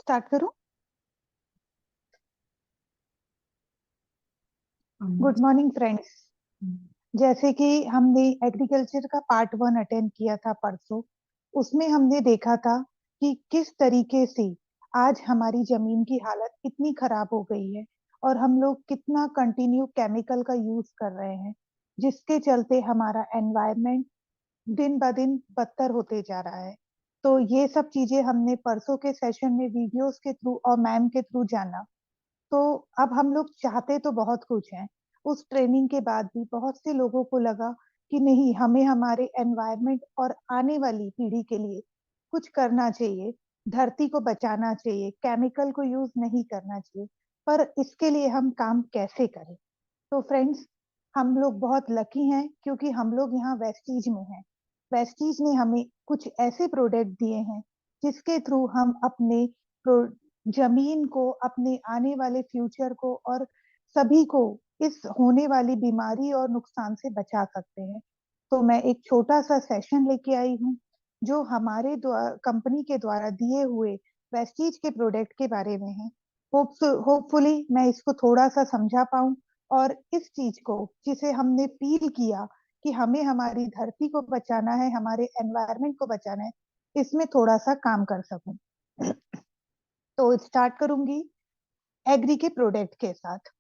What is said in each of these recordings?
Start करूं? Good morning friends. जैसे कि हमने एग्रीकल्चर का पार्ट 1 अटेंड किया था परसों, उसमें हमने देखा था कि किस तरीके से आज हमारी जमीन की हालत इतनी खराब हो गई है और हम लोग कितना कंटिन्यू केमिकल का यूज कर रहे हैं, जिसके चलते हमारा एनवायरनमेंट दिन ब दिन बदतर होते जा रहा है। तो ये सब चीजें हमने परसों के सेशन में वीडियोस के थ्रू और मैम के थ्रू जाना। तो अब हम लोग चाहते तो बहुत कुछ हैं। उस ट्रेनिंग के बाद भी बहुत से लोगों को लगा कि नहीं, हमें हमारे एनवायरनमेंट और आने वाली पीढ़ी के लिए कुछ करना चाहिए, धरती को बचाना चाहिए, केमिकल को यूज नहीं करना चाहिए। पर इसके लिए हम काम कैसे करें? तो फ्रेंड्स, हम लोग बहुत लकी हैं क्योंकि हम लोग यहाँ वेस्टीज में हैं। वेस्टीज ने हमें कुछ ऐसे प्रोडक्ट दिए हैं जिसके थ्रू हम अपने जमीन को, अपने आने वाले फ्यूचर को और सभी को इस होने वाली बीमारी और नुकसान से बचा सकते हैं। तो मैं एक छोटा सा सेशन लेके आई हूँ जो हमारे कंपनी के द्वारा दिए हुए वेस्टीज के प्रोडक्ट के बारे में है। होपफुली मैं इसको थोड़ा सा समझा पाऊं और इस चीज को, जिसे हमने फील किया कि हमें हमारी धरती को बचाना है, हमारे एनवायरनमेंट को बचाना है, इसमें थोड़ा सा काम कर सकूं। तो स्टार्ट करूंगी एग्री के प्रोडक्ट के साथ।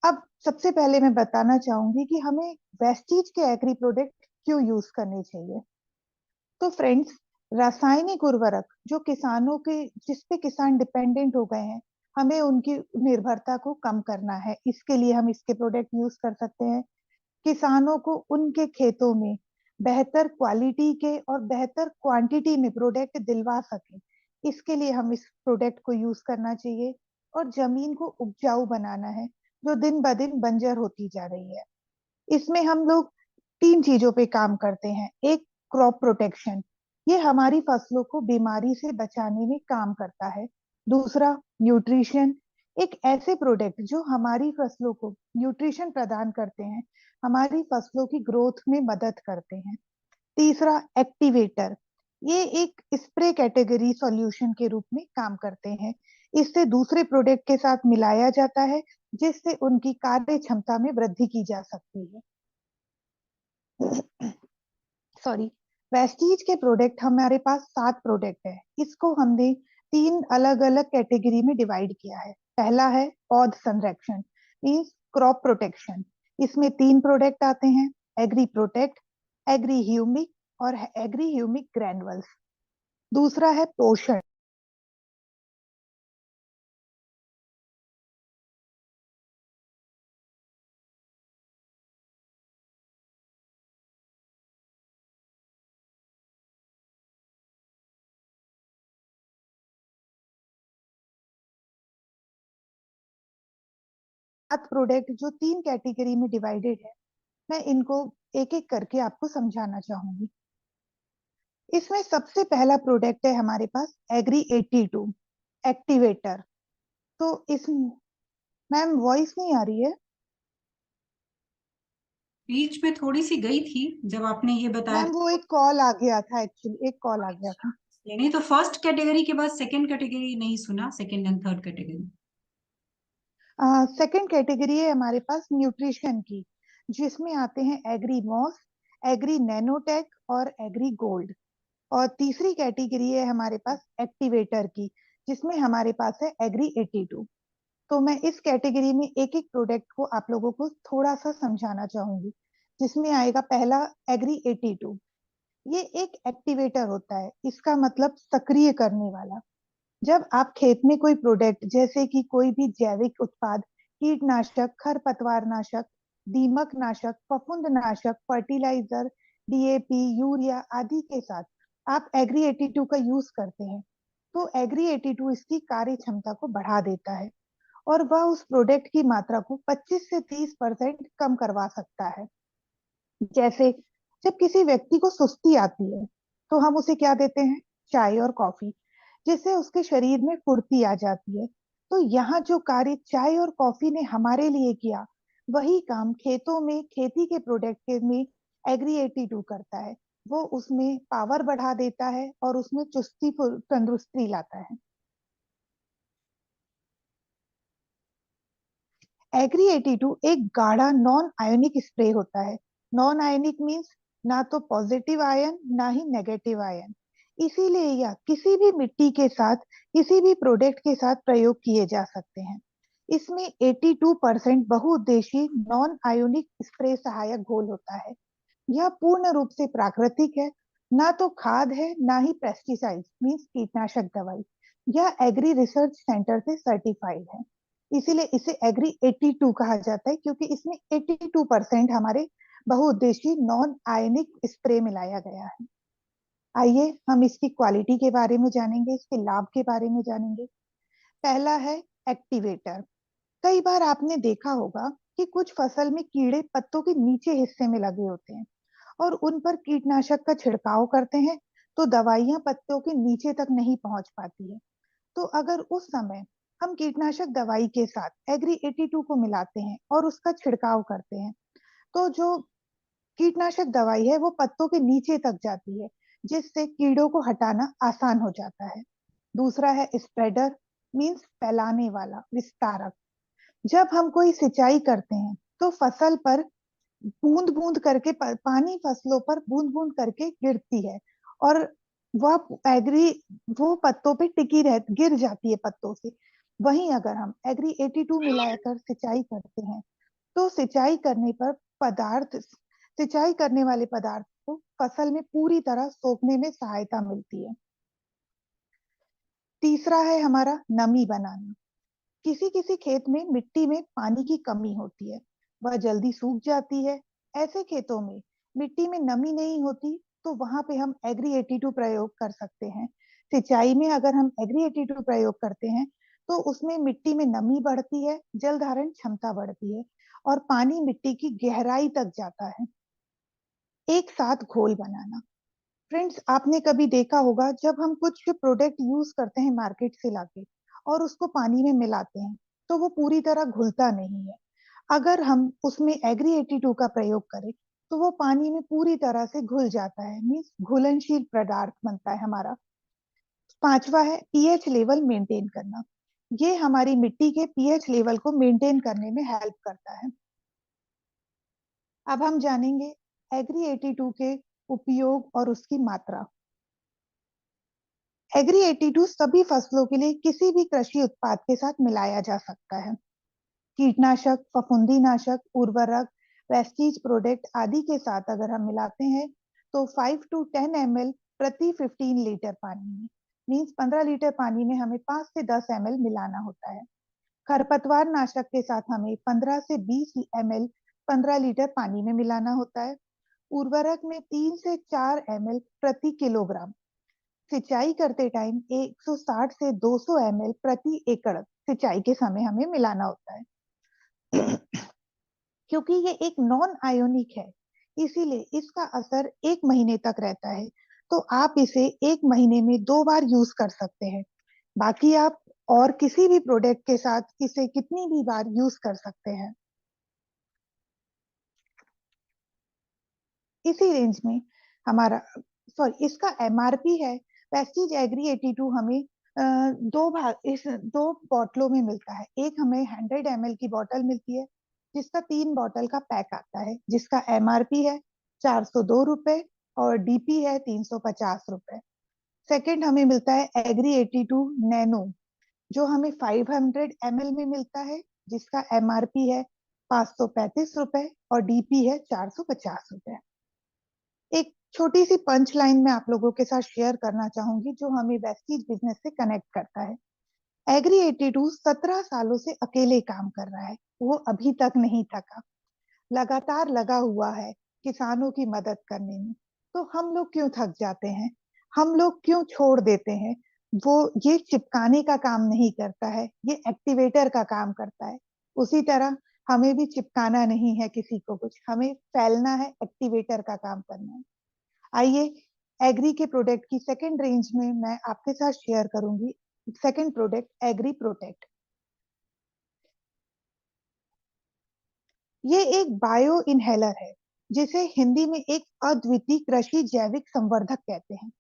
अब सबसे पहले मैं बताना चाहूंगी कि हमें वेस्टीज के एग्री प्रोडक्ट क्यों यूज करने चाहिए। तो फ्रेंड्स, रासायनिक उर्वरक जो किसानों के, जिस पे किसान डिपेंडेंट हो गए हैं, हमें उनकी निर्भरता को कम करना है। इसके लिए हम इसके प्रोडक्ट यूज कर सकते हैं। किसानों को उनके खेतों में बेहतर क्वालिटी के और बेहतर क्वांटिटी में प्रोडक्ट दिलवा सके, इसके लिए हम इस प्रोडक्ट को यूज करना चाहिए। और जमीन को उपजाऊ बनाना है जो दिन ब दिन बंजर होती जा रही है। इसमें हम लोग तीन चीजों पे काम करते हैं। एक, क्रॉप प्रोटेक्शन, ये हमारी फसलों को बीमारी से बचाने में काम करता है। दूसरा, न्यूट्रिशन, एक ऐसे प्रोडक्ट जो हमारी फसलों को न्यूट्रिशन प्रदान करते हैं, हमारी फसलों की ग्रोथ में मदद करते हैं। तीसरा, एक्टिवेटर, ये एक स्प्रे कैटेगरी सॉल्यूशन के रूप में काम करते हैं। इससे दूसरे प्रोडक्ट के साथ मिलाया जाता है जिससे उनकी कार्य क्षमता में वृद्धि की जा सकती है। सॉरी, वेस्टीज के प्रोडक्ट, हमारे पास 7 प्रोडक्ट है। इसको हमने 3 अलग अलग कैटेगरी में डिवाइड किया है। पहला है पौध संरक्षण, मीन्स क्रॉप प्रोटेक्शन। इसमें 3 प्रोडक्ट आते हैं, एग्री प्रोटेक्ट, एग्री ह्यूमिक और एग्री ह्यूमिक ग्रैनुअल्स। दूसरा है पोषण। प्रोडक्ट जो 3 कैटेगरी में डिवाइडेड है, मैं इनको एक एक करके आपको समझाना चाहूंगी। इसमें सबसे पहला प्रोडक्ट है हमारे पास एग्री 82 एक्टिवेटर। तो इस, मैम वॉइस नहीं आ रही है? बीच में थोड़ी सी गई थी जब आपने ये बताया। मैम वो एक कॉल आ गया था, एक्चुअली एक कॉल आ गया अच्छा, था। नहीं तो फर्स्ट कैटेगरी के बाद सेकंड कैटेगरी नहीं सुना, second and third category. Second category है हमारे पास न्यूट्रिशन की, जिसमें आते हैं एग्री मॉस, एग्री नैनोटेक और एग्री गोल्ड। और तीसरी कैटेगरी है हमारे पास एक्टिवेटर की, जिसमें हमारे पास है एग्री 82। तो मैं इस कैटेगरी में एक एक प्रोडक्ट को आप लोगों को थोड़ा सा समझाना चाहूंगी। जिसमें आएगा पहला, एग्री 82। ये एक एक्टिवेटर होता है, इसका मतलब सक्रिय करने वाला। जब आप खेत में कोई प्रोडक्ट, जैसे कि कोई भी जैविक उत्पाद, कीटनाशक, खरपतवार नाशक, दीमक नाशक, फफूंद नाशक, फर्टिलाइजर, डीएपी, यूरिया आदि के साथ आप एग्री 82 का यूज करते हैं, तो एग्री 82 इसकी कार्य क्षमता को बढ़ा देता है और वह उस प्रोडक्ट की मात्रा को 25 से 30% कम करवा सकता है। जैसे जब किसी व्यक्ति को सुस्ती आती है तो हम उसे क्या देते हैं? चाय और कॉफी, जिससे उसके शरीर में फुर्ती आ जाती है। तो यहाँ जो कार्य चाय और कॉफी ने हमारे लिए किया, वही काम खेतों में, खेती के प्रोडक्ट के में एग्री 82 करता है। वो उसमें पावर बढ़ा देता है और उसमें चुस्ती तंदुरुस्ती लाता है। एग्री 82 एक गाढ़ा नॉन आयोनिक स्प्रे होता है। नॉन आयोनिक मीन्स ना तो पॉजिटिव आयन ना ही नेगेटिव आयन, इसीलिए यह किसी भी मिट्टी के साथ, किसी भी प्रोडक्ट के साथ प्रयोग किए जा सकते हैं। इसमें 82% बहुउद्देशीय नॉन आयोनिक स्प्रे सहायक घोल होता है। यह पूर्ण रूप से प्राकृतिक है, ना तो खाद है ना ही पेस्टिसाइड मीन्स कीटनाशक दवाई। यह एग्री रिसर्च सेंटर से सर्टिफाइड है, इसीलिए इसे एग्री 82 कहा जाता है, क्योंकि इसमें 82% हमारे बहुउद्देशीय नॉन आयनिक स्प्रे मिलाया गया है। आइए हम इसकी क्वालिटी के बारे में जानेंगे, इसके लाभ के बारे में जानेंगे। पहला है एक्टिवेटर। कई बार आपने देखा होगा कि कुछ फसल में कीड़े पत्तों के नीचे हिस्से में लगे होते हैं और उन पर कीटनाशक का छिड़काव करते हैं, तो दवाइयां पत्तों के नीचे तक नहीं पहुंच पाती है। तो अगर उस समय हम कीटनाशक दवाई के साथ एग्री 82 को मिलाते हैं और उसका छिड़काव करते हैं, तो जो कीटनाशक दवाई है वो पत्तों के नीचे तक जाती है, जिससे कीड़ों को हटाना आसान हो जाता है। दूसरा है स्प्रेडर, मीन्स फैलाने वाला, विस्तारक। जब हम कोई सिंचाई करते हैं तो फसल पर बूंद बूंद करके पानी फसलों पर बूंद बूंद करके गिरती है, और वह एग्री वो पत्तों पे टिकी रह गिर जाती है पत्तों से। वहीं अगर हम एग्री 82 मिलाकर सिंचाई करते हैं, तो सिंचाई करने वाले पदार्थ को फसल में पूरी तरह सोखने में सहायता मिलती है। तीसरा है हमारा नमी बनाना। किसी किसी खेत में मिट्टी में पानी की कमी होती है, वह जल्दी सूख जाती है। ऐसे खेतों में मिट्टी में नमी नहीं होती, तो वहां पे हम एग्री 82 प्रयोग कर सकते हैं। सिंचाई में अगर हम एग्री 82 प्रयोग करते हैं, तो उसमें मिट्टी में नमी बढ़ती है, जल धारण क्षमता बढ़ती है और पानी मिट्टी की गहराई तक जाता है। एक साथ घोल बनाना। फ्रेंड्स, आपने कभी देखा होगा जब हम कुछ प्रोडक्ट यूज करते हैं मार्केट से लाके और उसको पानी में मिलाते हैं, तो वो पूरी तरह घुलता नहीं है। अगर हम उसमें एग्री 82 का प्रयोग करें, तो वो पानी में पूरी तरह से घुल जाता है, मीन्स घुलनशील पदार्थ बनता है हमारा। पांचवा है पीएच लेवल मेंटेन करना। ये हमारी मिट्टी के पीएच लेवल को मेंटेन करने में हेल्प करता है। अब हम जानेंगे एग्री 82 के उपयोग और उसकी मात्रा। एग्री 82 सभी फसलों के लिए किसी भी कृषि उत्पाद के साथ मिलाया जा सकता है। कीटनाशक, फफूंदीनाशक, उर्वरक, वेस्टीज प्रोडक्ट आदि के साथ अगर हम मिलाते हैं, तो 5 to 10 ml प्रति 15 लीटर पानी में, मीन्स 15 लीटर पानी में हमें 5 से 10 ml मिलाना होता है। खरपतवार नाशक के साथ हमें 15 से 20 ml 15 लीटर पानी में मिलाना होता है। उर्वरक में 3 से 4 ml प्रति किलोग्राम। सिंचाई करते टाइम 160 से 200 ml प्रति एकड़ सिंचाई के समय हमें मिलाना होता है। क्योंकि ये एक नॉन आयोनिक है, इसीलिए इसका असर 1 महीने तक रहता है। तो आप इसे 1 महीने में 2 बार यूज कर सकते हैं। बाकी आप और किसी भी प्रोडक्ट के साथ इसे कितनी भी बार यूज कर सकते हैं। इसी रेंज में हमारा, सॉरी, इसका एमआरपी है। वेस्टीज एग्री 82 हमें दो भाग इस दो बोतलों में मिलता है। एक हमें 100 ml की बोतल मिलती है, जिसका 3 बोतल का पैक आता है, जिसका एमआरपी है 402 रुपए और डीपी है 350 रुपए। सेकंड हमें मिलता है एग्री 82 नैनो, जो हमें 500 ml में मिलता है, जिसका एमआरपी है 535 रुपए और डीपी है 450 रुपए। एक छोटी सी पंच लाइन में आप लोगों के साथ शेयर करना चाहूंगी, जो हमें वेस्टीज बिजनेस से कनेक्ट करता है। एग्री 82 17 सालों से अकेले काम कर रहा है, वो अभी तक नहीं थका, लगातार लगा हुआ है किसानों की मदद करने में। तो हम लोग क्यों थक जाते हैं, हम लोग क्यों छोड़ देते हैं? वो ये चिपकाने का काम नहीं करता है, ये एक्टिवेटर का काम करता है। उसी तरह हमें भी चिपकाना नहीं है किसी को कुछ, हमें फैलना है, एक्टिवेटर का काम करना है। आइए एग्री के प्रोडक्ट की सेकंड रेंज में मैं आपके साथ शेयर करूंगी। Second product agri protect. ये एक बायो इनहेलर है, जिसे हिंदी में एक अद्वितीय कृषि जैविक संवर्धक कहते हैं।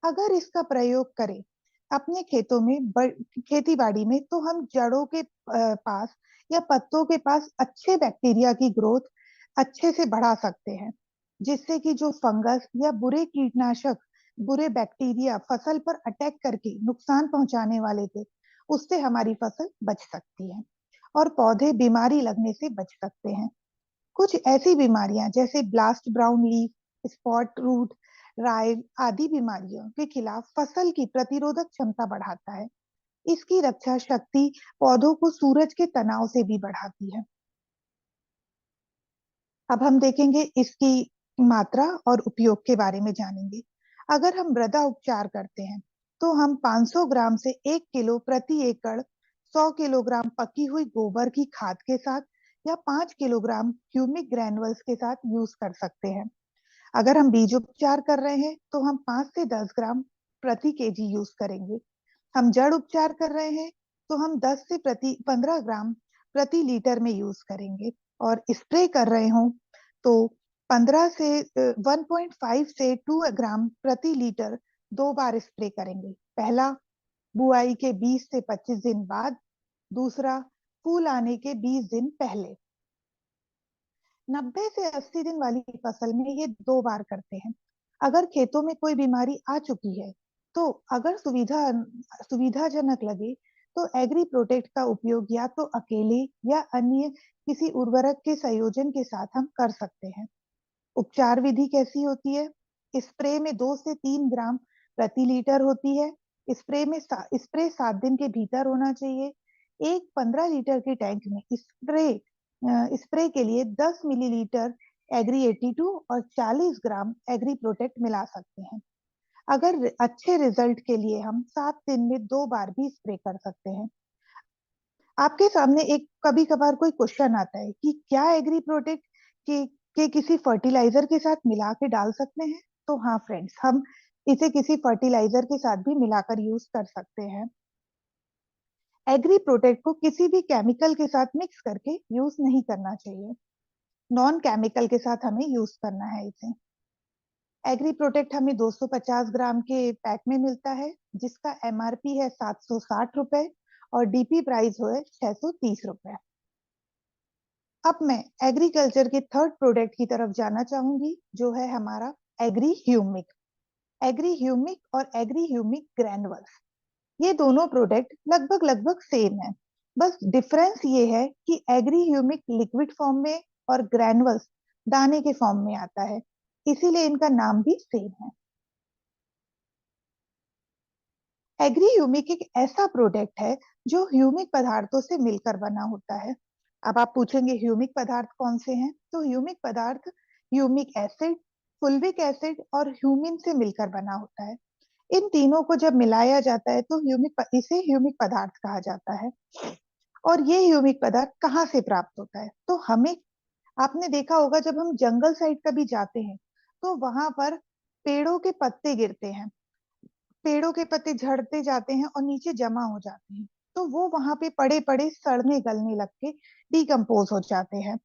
अगर इसका प्रयोग करें अपने खेतों में खेती बाड़ी में, तो हम जड़ों के पास या पत्तों के पास अच्छे बैक्टीरिया की ग्रोथ अच्छे से बढ़ा सकते हैं, जिससे कि जो फंगस या बुरे कीटनाशक, बुरे बैक्टीरिया फसल पर अटैक करके नुकसान पहुंचाने वाले थे, उससे हमारी फसल बच सकती है और पौधे बीमारी लगने से बच सकते हैं। कुछ ऐसी बीमारियां जैसे blast brown leaf spot root rot आदि बीमारियों के खिलाफ फसल की प्रतिरोधक क्षमता बढ़ाता है। इसकी रक्षा शक्ति पौधों को सूरज के तनाव से भी बढ़ाती है। अब हम देखेंगे इसकी मात्रा और उपयोग के बारे में जानेंगे। अगर हम मृदा उपचार करते हैं तो हम 500 ग्राम से 1 किलो प्रति एकड़ 100 किलोग्राम पकी हुई गोबर की खाद के साथ या 5 किलोग्राम ह्यूमिक ग्रैनुअल्स के साथ यूज कर सकते हैं। अगर हम बीज उपचार कर रहे हैं तो हम 5 से 10 ग्राम प्रति केजी यूज करेंगे। हम जड़ उपचार कर रहे हैं तो हम 10 से प्रति 15 ग्राम प्रति लीटर में यूज करेंगे। और स्प्रे कर रहे हो तो 15 से 1.5 से 2 ग्राम प्रति लीटर 2 बार स्प्रे करेंगे। पहला बुआई के 20 से 25 दिन बाद, दूसरा फूल आने के 20 दिन पहले। 90 से 80 दिन वाली फसल में ये 2 बार करते हैं। अगर खेतों में कोई बीमारी आ चुकी है तो अगर सुविधाजनक लगे तो एग्री प्रोटेक्ट का उपयोग या तो अकेले या अन्य किसी उर्वरक के संयोजन के साथ हम कर सकते हैं। उपचार विधि कैसी होती है? स्प्रे में 2 से 3 ग्राम प्रति लीटर होती है। स्प्रे 7 दिन के भीतर होना चाहिए। एक 15 लीटर के टैंक में स्प्रे के लिए 10 मिलीलीटर एग्री 82 और 40 ग्राम एग्री प्रोटेक्ट मिला सकते हैं। अगर अच्छे रिजल्ट के लिए हम 7 दिन में 2 बार भी स्प्रे कर सकते हैं। आपके सामने एक कभी कभार कोई क्वेश्चन आता है कि क्या एग्री प्रोटेक्ट के किसी फर्टिलाइजर के साथ मिला के डाल सकते हैं? तो हाँ फ्रेंड्स, हम इसे किसी फर्टिलाइजर के साथ भी मिलाकर यूज कर सकते हैं। एग्री प्रोटेक्ट को किसी भी केमिकल के साथ मिक्स करके यूज नहीं करना चाहिए। नॉन केमिकल के साथ हमें यूज करना है इसे। एग्री प्रोटेक्ट हमें 250 ग्राम के पैक में मिलता है, जिसका एमआरपी है 760 रुपए और डीपी प्राइस है 630 रुपए। अब मैं एग्रीकल्चर के थर्ड प्रोडक्ट की तरफ जाना चाहूंगी, जो है हमारा एग्री ह्यूमिक। एग्री ह्यूमिक और एग्री ह्यूमिक ग्रैनुअल्स, ये दोनों प्रोडक्ट लगभग लगभग सेम है। बस डिफरेंस ये है कि एग्री ह्यूमिक लिक्विड फॉर्म में और ग्रैनुअल्स दाने के फॉर्म में आता है, इसीलिए इनका नाम भी सेम है। एग्री ह्यूमिक एक ऐसा प्रोडक्ट है जो ह्यूमिक पदार्थों से मिलकर बना होता है। अब आप पूछेंगे ह्यूमिक पदार्थ कौन से हैं? तो ह्यूमिक पदार्थ ह्यूमिक एसिड, फुल्विक एसिड और ह्यूमिन से मिलकर बना होता है। इन तीनों को जब मिलाया जाता है तो इसे ह्यूमिक पदार्थ कहा जाता है। और ये ह्यूमिक पदार्थ कहाँ से प्राप्त होता है? तो हमें, आपने देखा होगा जब हम जंगल साइड कभी जाते हैं तो वहां पर पेड़ों के पत्ते गिरते हैं, पेड़ों के पत्ते झड़ते जाते हैं और नीचे जमा हो जाते हैं, तो वो वहां पे पड़े पड़े सड़ने गलने लग के डिकम्पोज हो जाते हैं।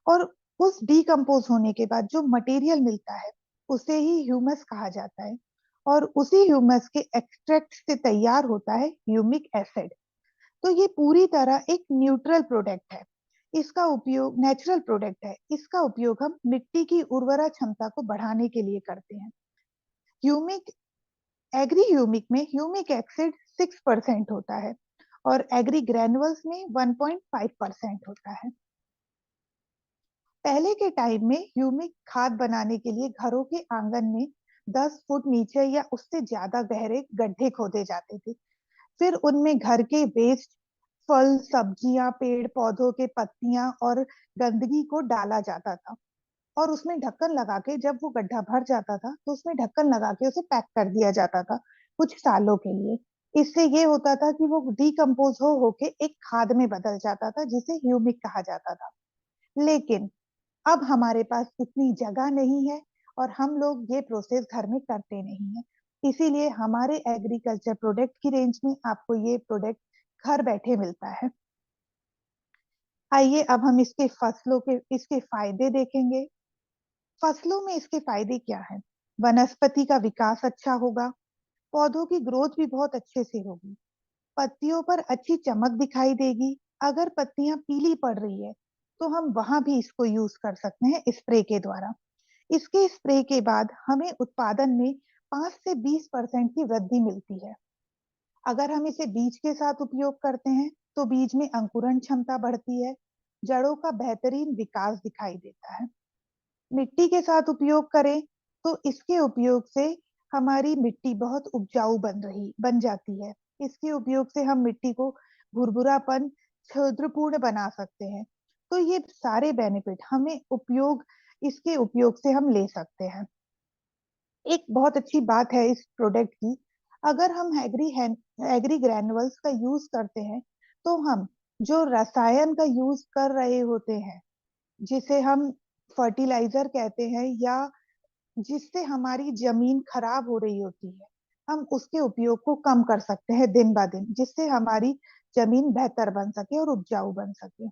और उस डिकम्पोज होने के बाद जो मटेरियल मिलता है उसे ही ह्यूमस कहा जाता है। और उसी ह्यूमस के एक्सट्रैक्ट से तैयार होता है ह्यूमिक एसिड। तो ये पूरी तरह एक न्यूट्रल प्रोडक्ट है। इसका उपयोग नेचुरल प्रोडक्ट है, इसका उपयोग हम मिट्टी की उर्वरा क्षमता को बढ़ाने के लिए करते हैं। ह्यूमिक एग्री ह्यूमिक में ह्यूमिक एसिड 6% होता है और एग्री ग्रैनुअल्स में 1.5% होता है। पहले के टाइम में ह्यूमिक खाद बनाने के लिए घरों के आंगन में 10 फुट नीचे या उससे ज्यादा गहरे गड्ढे खोदे जाते थे। फिर उनमें घर के वेस्ट, फल सब्जियां, पेड़ पौधों के पत्तियां और गंदगी को डाला जाता था। और उसमें ढक्कन लगा के, जब वो गड्ढा भर जाता था तो उसमें ढक्कन लगा के उसे पैक कर दिया जाता था कुछ सालों के लिए। इससे ये होता था कि वो डिकम्पोज हो होके एक खाद में बदल जाता था जिसे ह्यूमिक कहा जाता था। लेकिन अब हमारे पास इतनी जगह नहीं है और हम लोग ये प्रोसेस घर में करते नहीं है, इसीलिए हमारे एग्रीकल्चर प्रोडक्ट की रेंज में आपको ये प्रोडक्ट घर बैठे मिलता है। आइए अब हम इसके फायदे देखेंगे। फसलों में इसके फायदे क्या हैं? वनस्पति का विकास अच्छा होगा, पौधों की ग्रोथ भी बहुत अच्छे से होगी, पत्तियों पर अच्छी चमक दिखाई देगी। अगर पत्तियां पीली पड़ रही है तो हम वहां भी इसको यूज कर सकते हैं स्प्रे के द्वारा। इसके स्प्रे के बाद हमें उत्पादन में 5 से 20% की वृद्धि मिलती है। अगर हम इसे बीज के साथ उपयोग करते हैं तो बीज में अंकुरण क्षमता बढ़ती है, जड़ों का बेहतरीन विकास दिखाई देता है। मिट्टी के साथ उपयोग करें तो इसके उपयोग से हमारी मिट्टी बहुत उपजाऊ बन जाती है। इसके उपयोग से हम मिट्टी को भुरभुरापन छिद्रपूर्ण बना सकते हैं। तो ये सारे बेनिफिट हमें उपयोग इसके उपयोग से हम ले सकते हैं। एक बहुत अच्छी बात है इस प्रोडक्ट की, अगर हम एग्री ग्रैनुअल्स का यूज करते हैं तो हम जो रसायन का यूज कर रहे होते हैं, जिसे हम फर्टिलाइजर कहते हैं, या जिससे हमारी जमीन खराब हो रही होती है, हम उसके उपयोग को कम कर सकते हैं दिन ब दिन, जिससे हमारी जमीन बेहतर बन सके और उपजाऊ बन सके,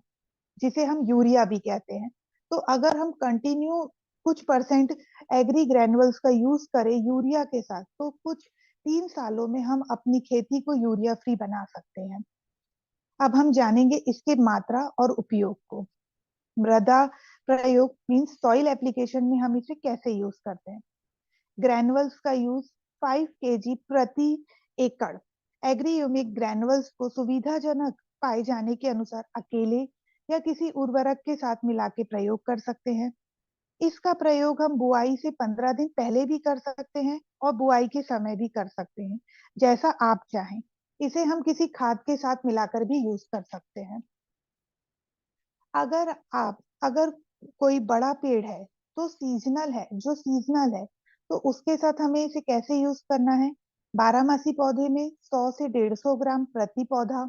जिसे हम यूरिया भी कहते हैं। तो अगर हम कंटिन्यू कुछ परसेंट एग्री ग्रैनुअल्स का यूज करें यूरिया के साथ, तो कुछ 3 सालों में हम अपनी खेती को यूरिया फ्री बना सकते हैं। अब हम जानेंगे इसके मात्रा और उपयोग को। मृदा प्रयोग मीन्स सॉइल एप्लीकेशन में हम इसे कैसे यूज करते हैं। ग्रैनुअल्स का यूज 5 kg प्रति एकड़। एग्रीह्यूमिक ग्रैनुअल्स को सुविधाजनक पाए जाने के अनुसार अकेले या किसी उर्वरक के साथ मिला के प्रयोग कर सकते हैं। इसका प्रयोग हम बुआई से 15 दिन पहले भी कर सकते हैं और बुआई के समय भी कर सकते हैं, जैसा आप चाहें। इसे हम किसी खाद के साथ मिलाकर भी यूज कर सकते हैं। अगर कोई बड़ा पेड़ है तो सीजनल है, तो उसके साथ हमें इसे कैसे यूज करना है। बारहमासी पौधे में 100 से 150 ग्राम प्रति पौधा।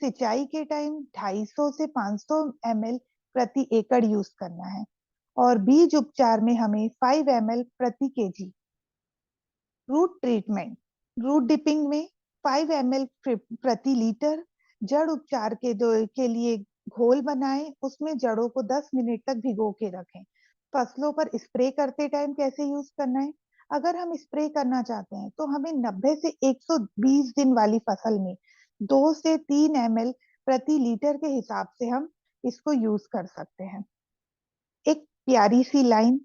सिंचाई के टाइम 250 से 500 ml प्रति एकड़ यूज करना है। और बीज उपचार में हमें 5 ml प्रति KG. Root treatment, root dipping में 5 ml प्रति लीटर। जड़ उपचार के लिए घोल बनाएं, उसमें जड़ों को 10 मिनट तक भिगो के रखें। फसलों पर स्प्रे करते टाइम कैसे यूज करना है। अगर हम स्प्रे करना चाहते हैं तो हमें 90 से 120 दिन वाली फसल में 2 से 3 ml प्रति लीटर के हिसाब से हम इसको यूज कर सकते हैं। एक प्यारी सी लाइन,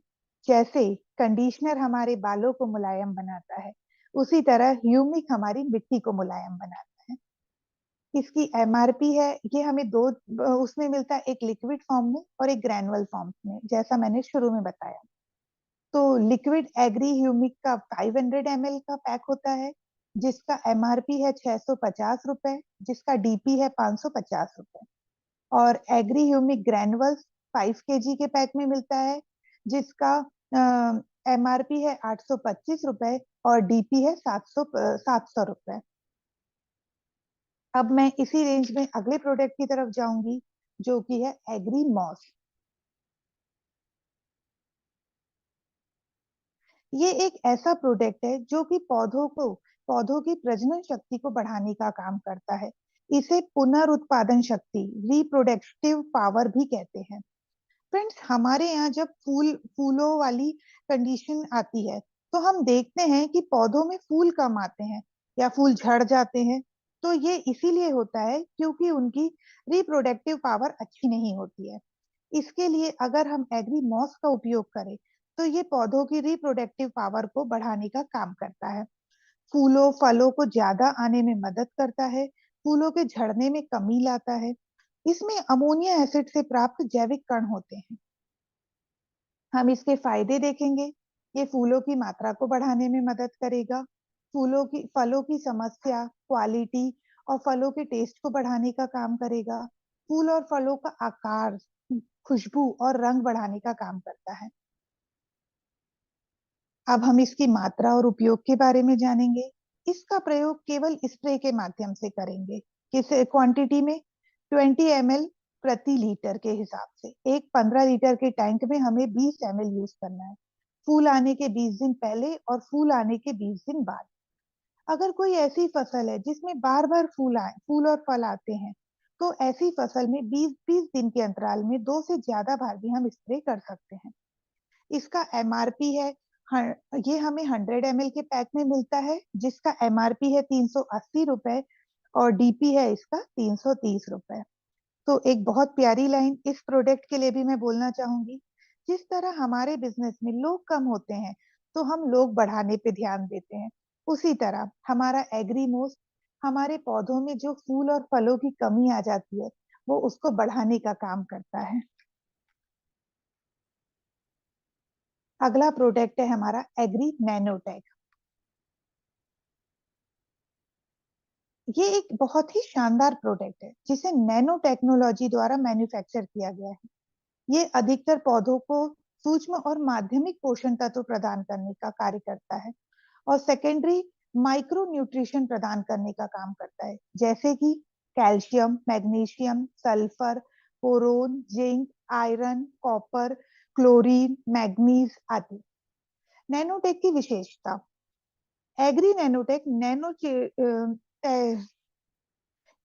जैसे कंडीशनर हमारे बालों को मुलायम बनाता है, उसी तरह ह्यूमिक हमारी मिट्टी को मुलायम बनाता है। इसकी एमआरपी है, ये हमें दो उसमें मिलता है, एक लिक्विड फॉर्म में और एक ग्रैनुअल फॉर्म में, जैसा मैंने शुरू में बताया। तो लिक्विड एग्री ह्यूमिक का 500 ml का पैक होता है, जिसका एमआरपी है 650 रुपए, जिसका डीपी है 550 रुपए। और एग्री ह्यूमिक ग्रैनुअल्स 5 kg के पैक में मिलता है, जिसका एमआरपी है 825 रुपए और डीपी है 700 रुपए। अब मैं इसी रेंज में अगले प्रोडक्ट की तरफ जाऊंगी, जो कि है एग्री मॉस। ये एक ऐसा प्रोडक्ट है जो कि पौधों की प्रजनन शक्ति को बढ़ाने का काम करता है। इसे पुनरुत्पादन शक्ति, रिप्रोडक्टिव पावर भी कहते हैं। फ्रेंड्स, हमारे यहाँ जब फूलों वाली कंडीशन आती है तो हम देखते हैं कि पौधों में फूल कम आते हैं या फूल झड़ जाते हैं। तो ये इसीलिए होता है क्योंकि उनकी रिप्रोडक्टिव पावर अच्छी नहीं होती है। इसके लिए अगर हम एग्री मॉस का उपयोग करें तो ये पौधों की रिप्रोडक्टिव पावर को बढ़ाने का काम करता है। फूलों फलों को ज्यादा आने में मदद करता है, फूलों के झड़ने में कमी लाता है। इसमें अमोनिया एसिड से प्राप्त जैविक कण होते हैं। हम इसके फायदे देखेंगे। ये फूलों की मात्रा को बढ़ाने में मदद करेगा, फलों की समस्या, क्वालिटी और फलों के टेस्ट को बढ़ाने का काम करेगा। फूल और फलों का आकार, खुशबू और रंग बढ़ाने का काम करता है। अब हम इसकी मात्रा और उपयोग के बारे में जानेंगे। इसका प्रयोग केवल स्प्रे के माध्यम से करेंगे। किस क्वांटिटी में? 20 ml प्रति लीटर के हिसाब से। एक 15 लीटर के टैंक में हमें 20 ml यूज करना है। फूल आने के 20 दिन पहले और फूल आने के 20 दिन बाद। अगर कोई ऐसी फसल है जिसमें बार बार फूल और फल आते हैं, तो ऐसी फसल में 20-20 दिन के अंतराल में 2 से ज्यादा बार भी हम स्प्रे कर सकते हैं। इसका एमआरपी है ये हमें 100 ml के पैक में मिलता है, जिसका एमआरपी है 380 रुपए और डीपी है इसका 330 रुपए। तो एक बहुत प्यारी लाइन इस प्रोडक्ट के लिए भी मैं बोलना चाहूंगी। जिस तरह हमारे बिजनेस में लोग कम होते हैं तो हम लोग बढ़ाने पे ध्यान देते हैं, उसी तरह हमारा एग्रीमोस्ट हमारे पौधों में जो फूल और फलों की कमी आ जाती है वो उसको बढ़ाने का काम करता है। अगला प्रोडक्ट है हमारा एग्री नैनोटेक। ये एक बहुत ही शानदार प्रोडक्ट है जिसे नैनो टेक्नोलॉजी द्वारा मैन्युफैक्चर किया गया है। ये अधिकतर पौधों को सूक्ष्म और माध्यमिक पोषण तत्व प्रदान करने का कार्य करता है और सेकेंडरी माइक्रो न्यूट्रिशन प्रदान करने का काम करता है, जैसे कि calcium, magnesium, sulphur, boron, zinc, iron, copper, chlorine, manganese आदि। नैनोटेक की विशेषता। एग्री नैनोटेक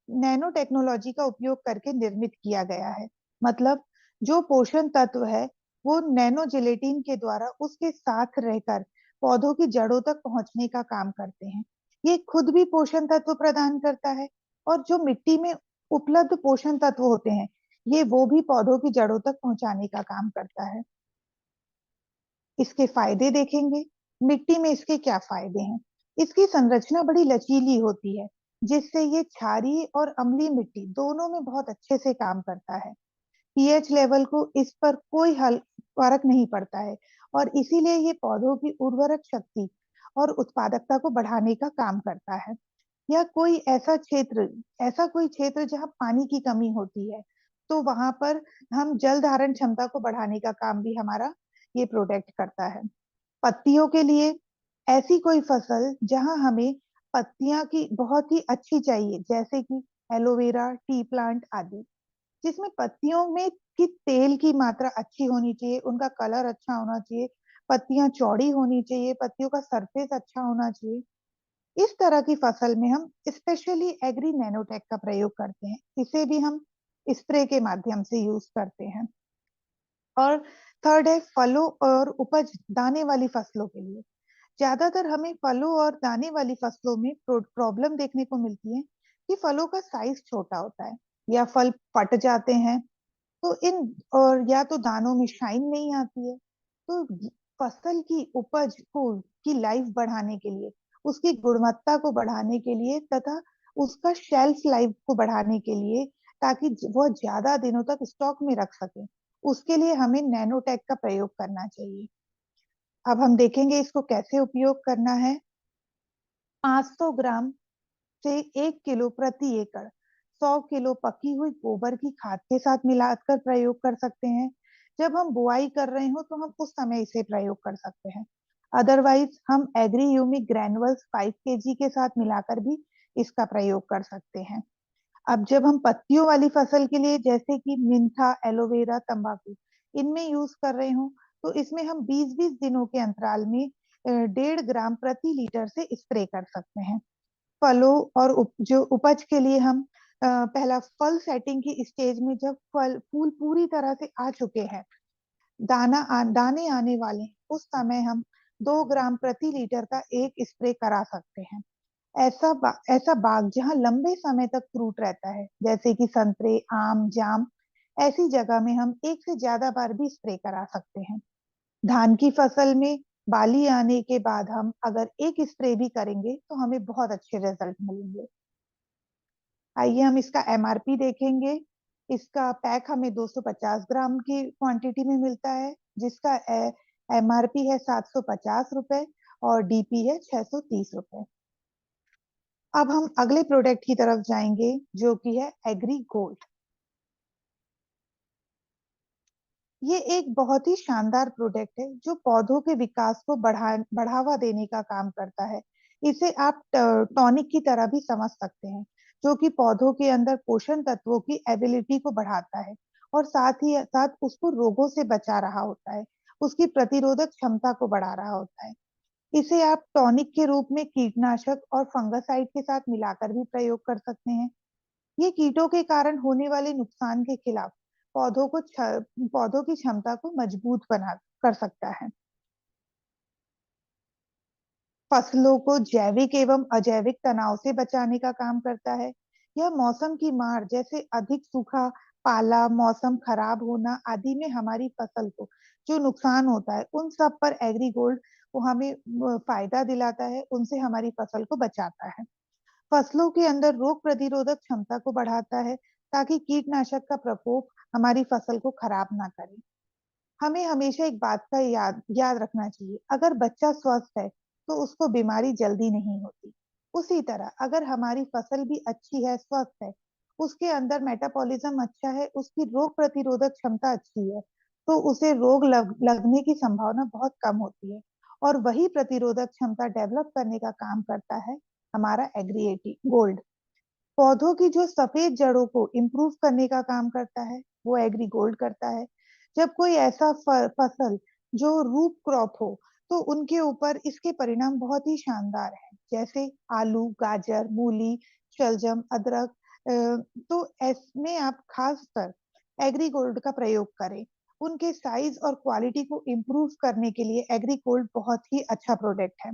नैनो टेक्नोलॉजी का उपयोग करके निर्मित किया गया है। मतलब जो पोषण तत्व है वो नैनो जिलेटिन के द्वारा उसके साथ रहकर पौधों की जड़ों तक पहुंचने का काम करते हैं। ये खुद भी पोषण तत्व प्रदान करता है और जो मिट्टी में उपलब्ध पोषण तत्व होते हैं ये वो भी पौधों की जड़ों तक पहुंचाने का काम करता है। इसके फायदे देखेंगे। मिट्टी में इसके क्या फायदे हैं। इसकी संरचना बड़ी लचीली होती है जिससे ये क्षारीय और अम्लीय मिट्टी दोनों में बहुत अच्छे से काम करता है। पीएच लेवल को इस पर कोई हल फर्क नहीं पड़ता है और इसीलिए ये पौधों की उर्वरक शक्ति और उत्पादकता को बढ़ाने का काम करता है। या कोई ऐसा कोई क्षेत्र जहाँ पानी की कमी होती है तो वहां पर हम जल धारण क्षमता को बढ़ाने का काम भी हमारा ये प्रोडक्ट करता है। पत्तियों के लिए ऐसी कोई फसल जहां हमें पत्तियां की बहुत ही अच्छी चाहिए, जैसे कि एलोवेरा, टी प्लांट आदि, जिसमें पत्तियों में की तेल की मात्रा अच्छी होनी चाहिए, उनका कलर अच्छा होना चाहिए, पत्तियां चौड़ी होनी चाहिए, पत्तियों का सरफेस अच्छा होना चाहिए। इस तरह की फसल में हम स्पेशली एग्री नैनोटेक का प्रयोग करते हैं। इसे भी हम स्प्रे के माध्यम से यूज करते हैं। और थर्ड है फलों और उपज दाने वाली फसलों के लिए। ज्यादातर हमें फलों और दाने वाली फसलों में प्रॉब्लम देखने को मिलती है कि फलों का साइज छोटा होता है या फल फट जाते हैं, तो इन और या तो दानों में शाइन नहीं आती है। तो फसल की उपज को की लाइफ बढ़ाने के लिए, उसकी गुणवत्ता को बढ़ाने के लिए तथा उसका शेल्फ लाइफ को बढ़ाने के लिए, ताकि वह ज्यादा दिनों तक स्टॉक में रख सके, उसके लिए हमें नैनोटेक का प्रयोग करना चाहिए। अब हम देखेंगे इसको कैसे उपयोग करना है। 500 ग्राम से 1 किलो प्रति एकड़ 100 किलो पकी हुई गोबर की खाद के साथ मिलाकर प्रयोग कर सकते हैं। जब हम बुआई कर रहे हो तो हम उस समय इसे प्रयोग कर सकते हैं। अदरवाइज हम एग्री ह्यूमिक ग्रैनुअल्स 5 kg के साथ मिलाकर भी इसका प्रयोग कर सकते हैं। अब जब हम पत्तियों वाली फसल के लिए, जैसे कि मिंथा, एलोवेरा, तंबाकू, इनमें यूज कर रहे हो तो इसमें हम 20-20 दिनों के अंतराल में 1.5 ग्राम प्रति लीटर से स्प्रे कर सकते हैं। फलों और जो उपज के लिए हम पहला फल सेटिंग की स्टेज में, जब फल फूल पूरी तरह से आ चुके हैं, दाने आने वाले हैं, उस समय हम 2 ग्राम प्रति लीटर का एक स्प्रे करा सकते हैं। ऐसा बाग जहाँ लंबे समय तक फ्रूट रहता है, जैसे कि संतरे, आम, जाम, ऐसी जगह में हम एक से ज्यादा बार भी स्प्रे करा सकते हैं। धान की फसल में बाली आने के बाद हम अगर एक स्प्रे भी करेंगे तो हमें बहुत अच्छे रिजल्ट मिलेंगे। आइए हम इसका एमआरपी देखेंगे। इसका पैक हमें 250 ग्राम की क्वांटिटी में मिलता है, जिसका एमआरपी है 750 रुपए और डीपी है 630 रुपए। अब हम अगले प्रोडक्ट की तरफ जाएंगे जो कि है एग्री गोल्ड। ये एक बहुत ही शानदार प्रोडक्ट है जो पौधों के विकास को बढ़ावा देने का काम करता है। इसे आप टॉनिक की तरह भी समझ सकते हैं, जो कि पौधों के अंदर पोषण तत्वों की एबिलिटी को बढ़ाता है और साथ ही साथ उसको रोगों से बचा रहा होता है, उसकी प्रतिरोधक क्षमता को बढ़ा रहा होता है। इसे आप टॉनिक के रूप में कीटनाशक और फंगसाइड के साथ मिलाकर भी प्रयोग कर सकते हैं। ये कीटों के कारण होने वाले नुकसान के खिलाफ पौधों की क्षमता को मजबूत बना कर सकता है। फसलों को जैविक एवं अजैविक तनाव से बचाने का काम करता है। यह मौसम की मार जैसे अधिक सूखा, पाला, मौसम खराब होना आदि में हमारी फसल को जो नुकसान होता है उन सब पर एग्रीगोल्ड वो हमें फायदा दिलाता है, उनसे हमारी फसल को बचाता है। फसलों के अंदर रोग प्रतिरोधक क्षमता को बढ़ाता है ताकि कीटनाशक का प्रकोप हमारी फसल को खराब ना करे। हमें हमेशा एक बात का याद याद रखना चाहिए, अगर बच्चा स्वस्थ है तो उसको बीमारी जल्दी नहीं होती। उसी तरह अगर हमारी फसल भी अच्छी है, स्वस्थ है, उसके अंदर मेटाबॉलिज्म अच्छा है, उसकी रोग प्रतिरोधक क्षमता अच्छी है, तो उसे रोग लगने की संभावना बहुत कम होती है। और वही प्रतिरोधक क्षमता डेवलप करने का काम करता है हमारा एग्रीएटी गोल्ड। पौधों की जो सफेद जड़ों को इम्प्रूव करने का काम करता है वो एग्री गोल्ड करता है। जब कोई ऐसा फसल जो रूट क्रॉप हो तो उनके ऊपर इसके परिणाम बहुत ही शानदार हैं, जैसे आलू, गाजर, मूली, शलजम, अदरक। तो इसमें आप खासकर एग्री गोल्ड का प्रयोग करें। उनके साइज और क्वालिटी को इम्प्रूव करने के लिए एग्री गोल्ड बहुत ही अच्छा प्रोडक्ट है।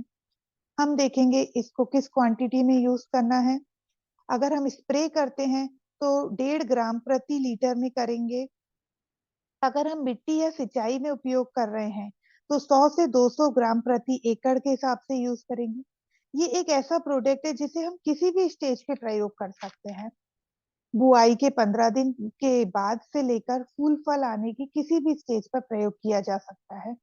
हम देखेंगे इसको किस क्वांटिटी में यूज करना है। अगर हम स्प्रे करते हैं तो 1.5 ग्राम प्रति लीटर में करेंगे। अगर हम मिट्टी या सिंचाई में उपयोग कर रहे हैं तो 100 से 200 ग्राम प्रति एकड़ के हिसाब से यूज करेंगे। ये एक ऐसा प्रोडक्ट है जिसे हम किसी भी स्टेज पे प्रयोग कर सकते हैं। बुआई के 15 दिन के बाद से लेकर फूल फल आने की किसी भी स्टेज पर प्रयोग किया जा सकता है।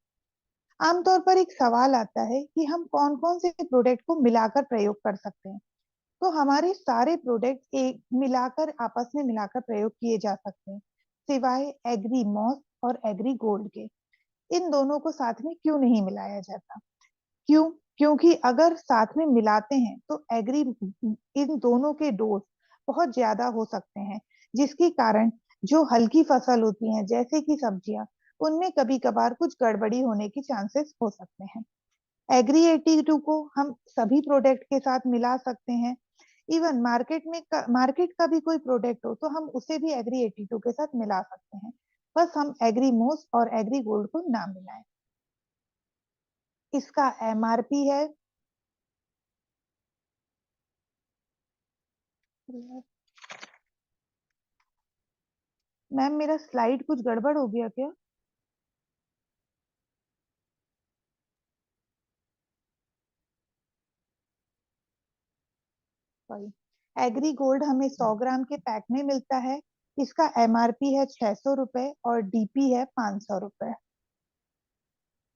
आमतौर पर एक सवाल आता है कि हम कौन कौन से प्रोडक्ट को मिलाकर प्रयोग कर सकते हैं। तो हमारे सारे प्रोडक्ट एक मिलाकर आपस में मिलाकर प्रयोग किए जा सकते हैं, सिवाय एग्री मॉस और एग्री गोल्ड के। इन दोनों को साथ में क्यों नहीं मिलाया जाता? क्यों? क्योंकि अगर साथ में मिलाते हैं तो एग्री इन दोनों के डोज बहुत ज्यादा हो सकते हैं, जिसके कारण जो हल्की फसल होती हैं जैसे कि सब्जियां, उनमें कभी कभार कुछ गड़बड़ी होने की चांसेस हो सकते हैं। एग्री 82 को हम सभी प्रोडक्ट के साथ मिला सकते हैं। इवन मार्केट का भी कोई प्रोडक्ट हो तो हम उसे भी एग्री 82 के साथ मिला सकते हैं। बस हम एग्री मोस और एग्री गोल्ड को ना मिलाएं। इसका एमआरपी है, मैम मेरा स्लाइड कुछ गड़बड़ हो गया क्या? सॉरी। एग्री गोल्ड हमें 100 ग्राम के पैक में मिलता है। इसका एमआरपी है 600 रुपए और डीपी है 500 रुपए।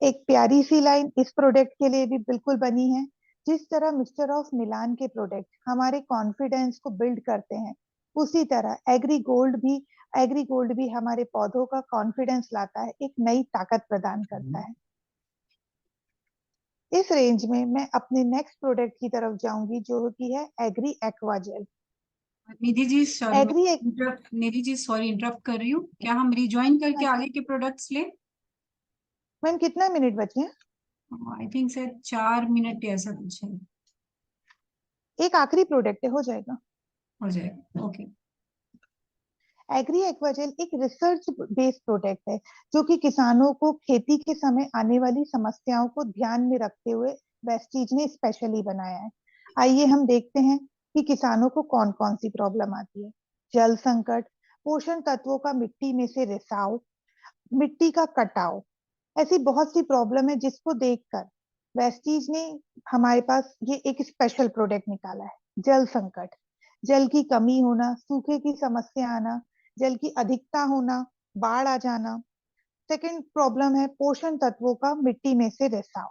एक प्यारी सी लाइन इस प्रोडक्ट के लिए भी बिल्कुल बनी है। जिस तरह मिस्टर ऑफ मिलान के प्रोडक्ट हमारे कॉन्फिडेंस को बिल्ड करते हैं, उसी तरह एग्री गोल्ड भी हमारे पौधों का कॉन्फिडेंस लाता है, एक नई ताकत प्रदान करता है। इस रेंज में मैं अपने नेक्स्ट प्रोडक्ट की तरफ जाऊंगी जो होती है agree एक्वाजेल। Nidhi ji sorry, agree एक निधि जी सॉरी इंटरप्ट कर रही हूँ। क्या हम रिज्वाइन करके आगे के प्रोडक्ट्स ले? मैम कितना मिनट बचे हैं? आई थिंक से 4 मिनट ऐसा कुछ है। एक आखिरी प्रोडक्ट है, हो जाएगा। हो जाएगा, ओके। एग्री एक्वाजेल एक रिसर्च बेस्ड प्रोडक्ट है जो कि किसानों को खेती के समय आने वाली समस्याओं को ध्यान में रखते हुए वेस्टीज ने स्पेशली बनाया है। आइए हम देखते हैं कि किसानों को कौन कौन सी प्रॉब्लम आती है। जल संकट, पोषण तत्वों का मिट्टी में से रिसाव, मिट्टी का कटाव, ऐसी बहुत सी प्रॉब्लम है जिसको देखकर वेस्टीज ने हमारे पास ये एक स्पेशल प्रोडक्ट निकाला है। जल संकट, जल की कमी होना, सूखे की समस्या आना, जल की अधिकता होना, बाढ़ आ जाना। सेकंड प्रॉब्लम है पोषण तत्वों का मिट्टी में से रिसाव।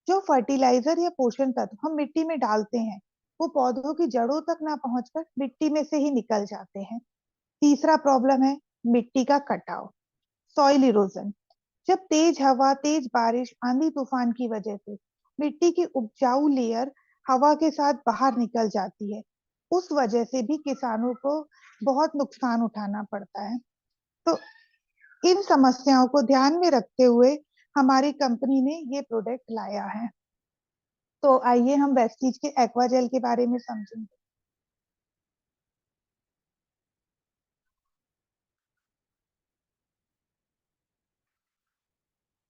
जो फर्टिलाइजर या पोषण तत्व हम मिट्टी में डालते हैं वो पौधों की जड़ों तक ना पहुंचकर मिट्टी में से ही निकल जाते हैं। तीसरा प्रॉब्लम है मिट्टी का कटाव, सॉइल इरोजन। जब तेज हवा, तेज बारिश, आंधी तूफान की वजह से मिट्टी की उपजाऊ लेयर हवा के साथ बाहर निकल जाती है, उस वजह से भी किसानों को बहुत नुकसान उठाना पड़ता है। तो इन समस्याओं को ध्यान में रखते हुए हमारी कंपनी ने ये प्रोडक्ट लाया है। तो आइए हम वेस्टीज के एक्वाजेल के बारे में समझेंगे।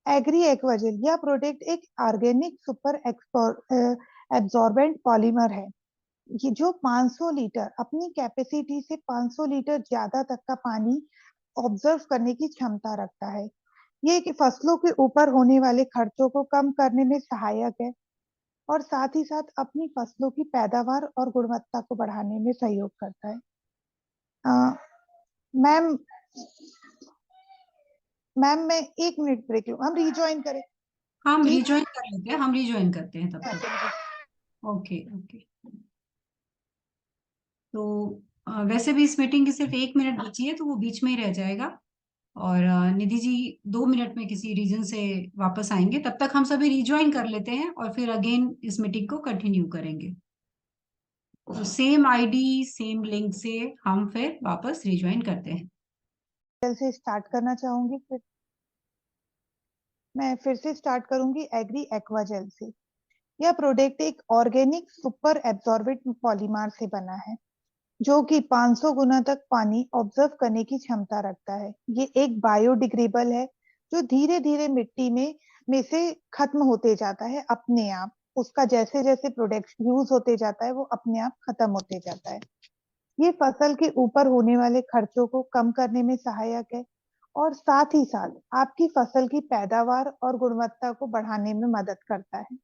एग्री एक्वाजेल यह प्रोडक्ट एक ऑर्गेनिक सुपर एब्जॉर्बेंट पॉलीमर है। ये जो 500 लीटर अपनी कैपेसिटी से 500 लीटर ज्यादा तक का पानी ऑब्जर्व करने की क्षमता रखता है। ये कि फसलों के ऊपर होने वाले खर्चों को कम करने में सहायक है और साथ ही साथ अपनी फसलों की पैदावार और गुणवत्ता को बढ़ाने में सहयोग करता है। अ, मैम मैम मैं 1 मिनट ब्रेक लूँ, हम रिज्वाइन करें? हम ठीक। रिज्वाइन कर लेते हैं, हम रिज्वाइन करते हैं तब तक। चलिए। Okay okay. तो वैसे भी इस मीटिंग की सिर्फ 1 मिनट बची है, तो वो बीच में ही रह जाएगा। और निधि जी 2 मिनट में किसी रीजन से वापस आएंगे, तब तक हम सभी रिज्वाइन कर लेते हैं और फिर अगेन इस मीटिंग को कंटिन्यू करेंगे। तो सेम आईडी सेम लिंक से हम फिर वापस रिज्वाइन करते हैं। जल से स्टार्ट करना चाहूंगी, फिर मैं फिर से स्टार्ट करूंगी एग्री एक्वाजेल से। यह प्रोडक्ट एक ऑर्गेनिक सुपर एब्जॉर्बेंट पॉलीमर से बना है जो कि 500 गुना तक पानी ऑब्जर्व करने की क्षमता रखता है। ये एक बायोडिग्रेडेबल है जो धीरे धीरे मिट्टी में से खत्म होते जाता है अपने आप। उसका जैसे जैसे प्रोडक्ट यूज होते जाता है वो अपने आप खत्म होते जाता है। ये फसल के ऊपर होने वाले खर्चों को कम करने में सहायक है और साथ ही साथ आपकी फसल की पैदावार और गुणवत्ता को बढ़ाने में मदद करता है।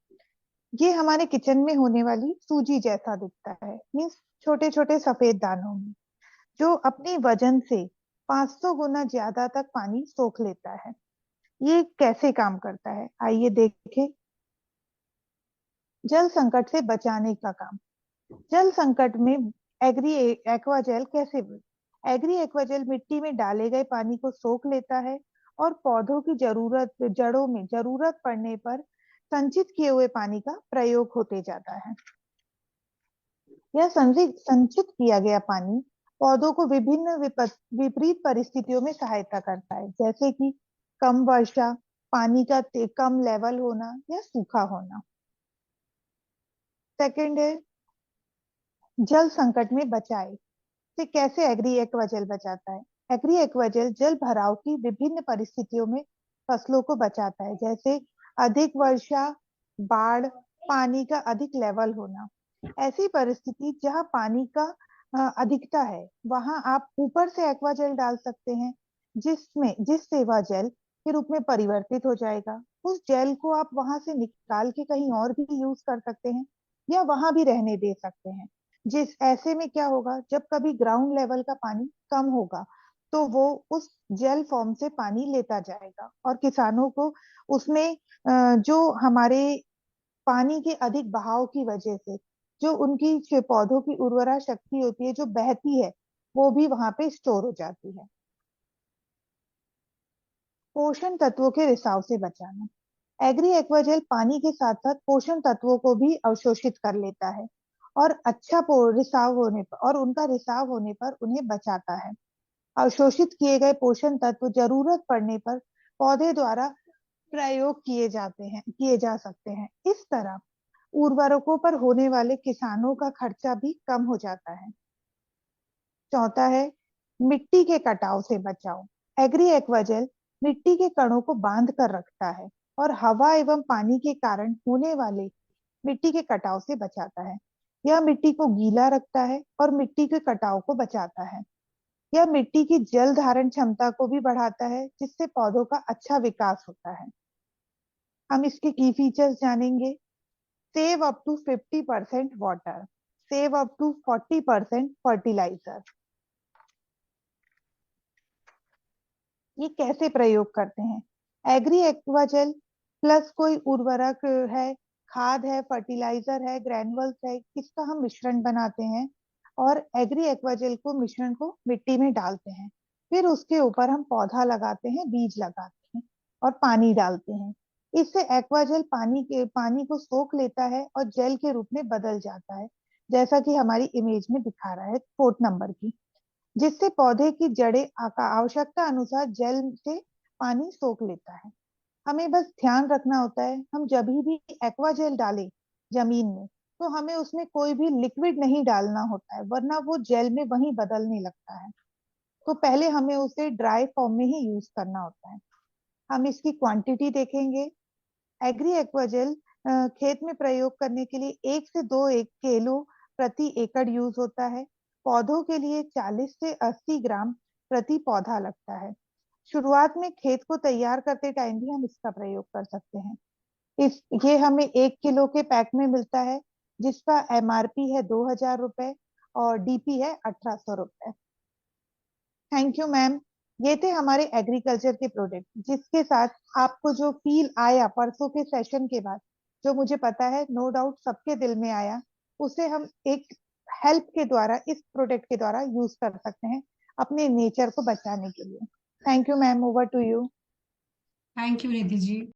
ये हमारे किचन में होने वाली सूजी जैसा दिखता है, मीन्स छोटे छोटे सफेद दानों में, जो अपनी वजन से 500 गुना ज्यादा तक पानी सोख लेता है। ये कैसे काम करता है आइए देखें। जल संकट से बचाने का काम। जल संकट में एग्री एक्वाजेल कैसे। एग्री एक्वाजेल मिट्टी में डाले गए पानी को सोख लेता है और पौधों की जड़ों में जरूरत पड़ने पर संचित किए हुए पानी का प्रयोग होते जाता है। यह संचित किया गया पानी पौधों को विभिन्न विपरीत परिस्थितियों में सहायता करता है, जैसे कि कम वर्षा, पानी का कम लेवल होना या सूखा होना। सेकंड है जल संकट में बचाए से कैसे एग्री एक्वाजेल बचाता है। एग्री एक्वाजेल जल भराव की विभिन्न परिस्थितियों में फसलों को बचाता है, जैसे अधिक वर्षा, बाढ़, पानी का अधिक लेवल होना। ऐसी परिस्थिति जहां पानी का अधिकता है वहां आप ऊपर से एक्वाजेल डाल सकते हैं, जिससे वह जल के रूप में परिवर्तित हो जाएगा। उस जेल को आप वहां से निकाल के कहीं और भी यूज कर सकते हैं या वहां भी रहने दे सकते हैं। जिस ऐसे में क्या होगा, जब कभी ग्राउंड लेवल का पानी कम होगा तो वो उस जेल फॉर्म से पानी लेता जाएगा और किसानों को उसमें जो हमारे पानी के अधिक बहाव की वजह से जो उनकी पौधों की उर्वरा शक्ति होती है जो बहती है वो भी वहां पे स्टोर हो जाती है। पोषण तत्वों के रिसाव से बचाना। एग्री एक्वाजेल पानी के साथ साथ पोषण तत्वों को भी अवशोषित कर लेता है और रिसाव होने पर और उनका रिसाव होने पर उन्हें बचाता है। अवशोषित किए गए पोषण तत्व जरूरत पड़ने पर पौधे द्वारा प्रयोग किए जा सकते हैं। इस तरह उर्वरकों पर होने वाले किसानों का खर्चा भी कम हो जाता है। चौथा है मिट्टी के कटाव से बचाओ। एग्री एक्वाजेल मिट्टी के कणों को बांध कर रखता है और हवा एवं पानी के कारण होने वाले मिट्टी के कटाव से बचाता है। यह मिट्टी को गीला रखता है और मिट्टी के कटाव को बचाता है। यह मिट्टी की जल धारण क्षमता को भी बढ़ाता है, जिससे पौधों का अच्छा विकास होता है। हम इसके की फीचर्स जानेंगे। Save up to 50% water, save up to 40% fertiliser. ये कैसे प्रयोग करते हैं। एग्री एक्वाजेल प्लस कोई उर्वरक है, खाद है, फर्टिलाइजर है, ग्रैनुअल्स है, इसका हम मिश्रण बनाते हैं और एग्री एक्वाजेल को मिश्रण को मिट्टी में डालते हैं। फिर उसके ऊपर हम पौधा लगाते हैं, बीज लगाते हैं और पानी डालते हैं। इससे एक्वाजेल पानी को सोख लेता है और जेल के रूप में बदल जाता है, जैसा कि हमारी इमेज में दिखा रहा है 4 नंबर की, जिससे पौधे की जड़ें आवश्यकता अनुसार जल से पानी सोख लेता है। हमें बस ध्यान रखना होता है, हम जब भी एक्वा जेल डालें जमीन में तो हमें उसमें कोई भी लिक्विड नहीं डालना होता है, वरना वो जेल में वहीं बदलने लगता है। तो पहले हमें उसे ड्राई फॉर्म में ही यूज करना होता है। हम इसकी क्वांटिटी देखेंगे। एग्री एक्वाजेल खेत में प्रयोग करने के लिए 1 से 2 एक किलो प्रति एकड़ यूज होता है। पौधों के लिए 40 से 80 ग्राम प्रति पौधा लगता है। शुरुआत में खेत को तैयार करते टाइम भी हम इसका प्रयोग कर सकते हैं। ये हमें 1 किलो के पैक में मिलता है, जिसका एमआरपी है 2,000 रुपए और डीपी है 1,800 रुपए। Thank you ma'am. ये थे हमारे एग्रीकल्चर के प्रोडक्ट, जिसके साथ आपको जो फील आया परसों के सेशन के बाद, जो मुझे पता है नो डाउट सबके दिल में आया, उसे हम एक हेल्प के द्वारा, इस प्रोडक्ट के द्वारा यूज कर सकते हैं अपने नेचर को बचाने के लिए। Thank you ma'am, over to you. Thank you Nidhi ji.